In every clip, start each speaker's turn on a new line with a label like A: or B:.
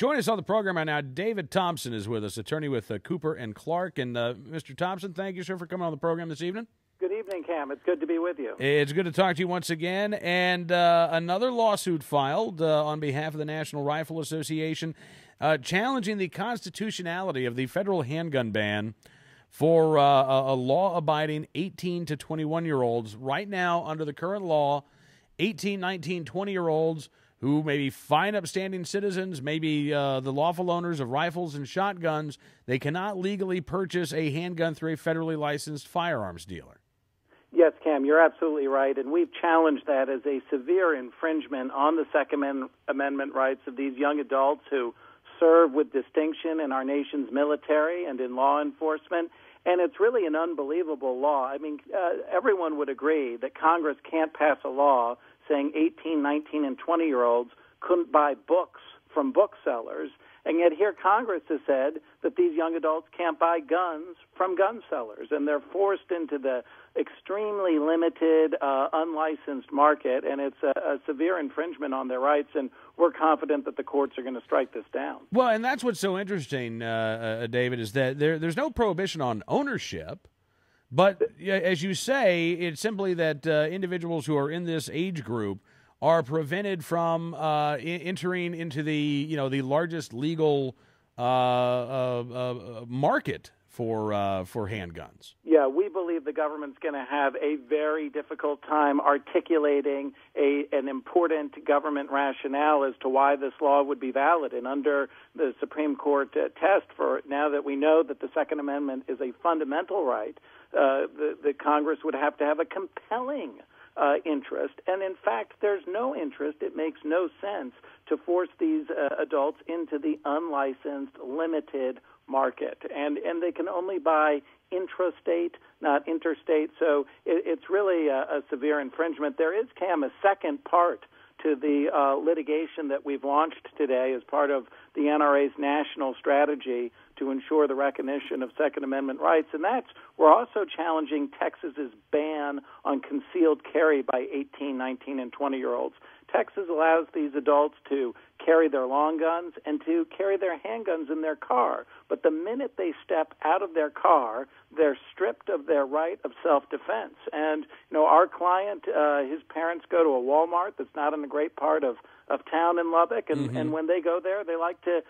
A: Join us on the program right now. David Thompson is with us, attorney with Cooper and Clark. And Mr. Thompson, thank you, sir, for coming on the program this evening.
B: Good evening, Cam. It's good to be with you.
A: It's good to talk to you once again. And another lawsuit filed on behalf of the National Rifle Association challenging the constitutionality of the federal handgun ban for a law-abiding 18 to 21-year-olds. Right now, under the current law, 18, 19, 20-year-olds who may be fine, upstanding citizens, maybe the lawful owners of rifles and shotguns, they cannot legally purchase a handgun through a federally licensed firearms dealer.
B: Yes, Cam, you're absolutely right, and we've challenged that as a severe infringement on the Second Amendment rights of these young adults who serve with distinction in our nation's military and in law enforcement. And it's really an unbelievable law. I mean, everyone would agree that Congress can't pass a law saying 18, 19, and 20-year-olds couldn't buy books from booksellers, and yet here Congress has said that these young adults can't buy guns from gun sellers, and they're forced into the extremely limited, unlicensed market, and it's a severe infringement on their rights, and we're confident that the courts are going to strike this down.
A: Well, and that's what's so interesting, David, is that there's no prohibition on ownership, but as you say, it's simply that individuals who are in this age group are prevented from entering into the largest legal market for handguns.
B: Yeah, we believe the government's going to have a very difficult time articulating an important government rationale as to why this law would be valid. And under the Supreme Court test, for now that we know that the Second Amendment is a fundamental right, the Congress would have to have a compelling interest. And in fact, there's no interest. It makes no sense to force these adults into the unlicensed, limited market. And they can only buy intrastate, not interstate. So it's really a severe infringement. There is, Cam, a second part to the litigation that we've launched today as part of the NRA's national strategy to ensure the recognition of Second Amendment rights, and that's we're also challenging Texas's ban on concealed carry by 18, 19, and 20-year-olds. Texas allows these adults to carry their long guns and to carry their handguns in their car. But the minute they step out of their car, they're stripped of their right of self-defense. And, our client, his parents go to a Walmart that's not in a great part of town in Lubbock, and when they go there, they like to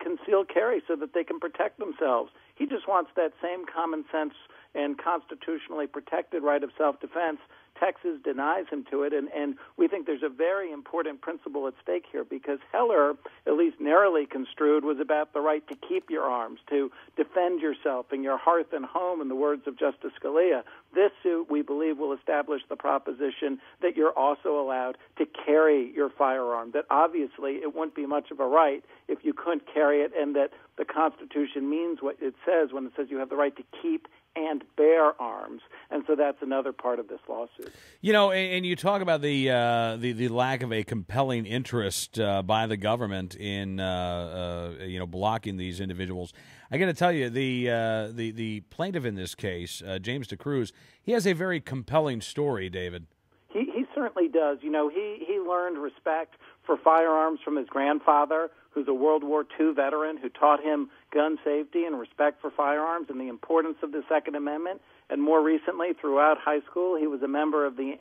B: conceal carry so that they can protect themselves. He just wants that same common sense and constitutionally protected right of self-defense. Texas denies him to it, and we think there's a very important principle at stake here because Heller, at least narrowly construed, was about the right to keep your arms, to defend yourself and your hearth and home, in the words of Justice Scalia. This suit, we believe, will establish the proposition that you're also allowed to carry your firearm, that obviously it wouldn't be much of a right if you couldn't carry it, and that the Constitution means what it says when it says you have the right to keep and bear arms, and so that's another part of this lawsuit.
A: And you talk about the lack of a compelling interest by the government in blocking these individuals. I got to tell you, the plaintiff in this case, James DeCruz, he has a very compelling story, David.
B: He certainly does. He learned respect for firearms from his grandfather, who's a World War II veteran who taught him gun safety and respect for firearms and the importance of the Second Amendment. And more recently, throughout high school, he was a member of the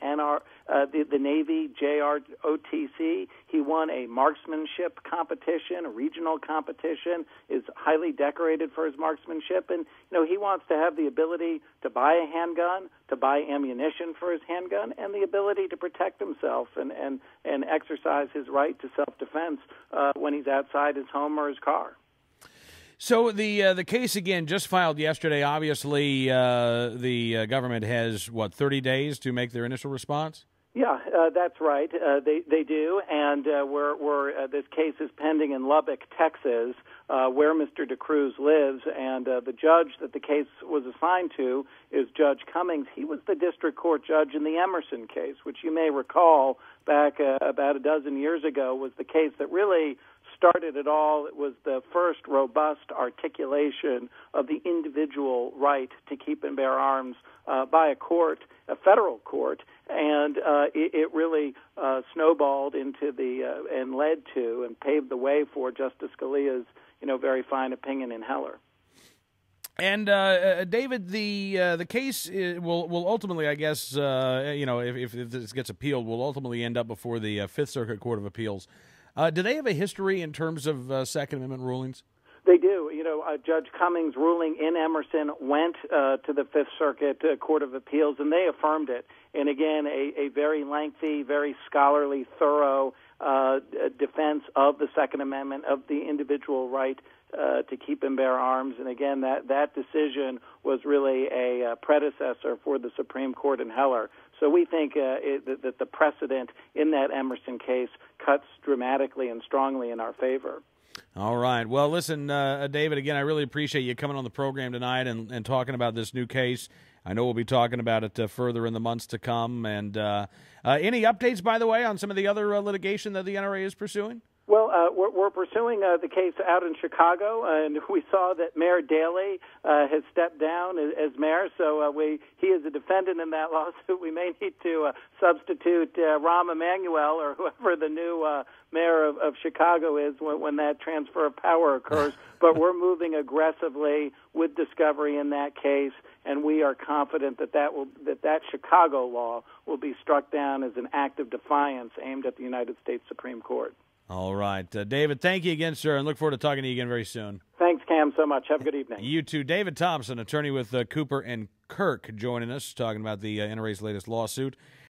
B: the Navy JROTC. He won a marksmanship competition, a regional competition, is highly decorated for his marksmanship. And, he wants to have the ability to buy a handgun, to buy ammunition for his handgun, and the ability to protect himself and exercise his right to self-defense when he's outside his home or his car.
A: So the case, again, just filed yesterday. Obviously, the government has, 30 days to make their initial response?
B: Yeah, that's right. They do, and this case is pending in Lubbock, Texas, where Mr. DeCruz lives, and the judge that the case was assigned to is Judge Cummings. He was the district court judge in the Emerson case, which you may recall back about a dozen years ago was the case that really started it all. It was the first robust articulation of the individual right to keep and bear arms by a court, a federal court, and it really snowballed into and led to and paved the way for Justice Scalia's very fine opinion in Heller.
A: And David, the case will ultimately, I guess, if this gets appealed, will ultimately end up before the Fifth Circuit Court of Appeals. Do they have a history in terms of Second Amendment rulings?
B: They do. Judge Cummings' ruling in Emerson went to the Fifth Circuit Court of Appeals, and they affirmed it. And again, a very lengthy, very scholarly, thorough defense of the Second Amendment, of the individual right to keep and bear arms. And again, that decision was really a predecessor for the Supreme Court in Heller. So we think that the precedent in that Emerson case cuts dramatically and strongly in our favor.
A: All right. Well, listen, David, again, I really appreciate you coming on the program tonight and talking about this new case. I know we'll be talking about it further in the months to come. And any updates, by the way, on some of the other litigation that the NRA is pursuing?
B: Well, we're pursuing the case out in Chicago, and we saw that Mayor Daley has stepped down as mayor, so he is a defendant in that lawsuit. We may need to substitute Rahm Emanuel or whoever the new mayor of Chicago is when that transfer of power occurs. But we're moving aggressively with discovery in that case, and we are confident that Chicago law will be struck down as an act of defiance aimed at the United States Supreme Court.
A: All right. David, thank you again, sir, and look forward to talking to you again very soon.
B: Thanks, Cam, so much. Have a good evening.
A: You too. David Thompson, attorney with Cooper and Kirk, joining us, talking about the NRA's latest lawsuit.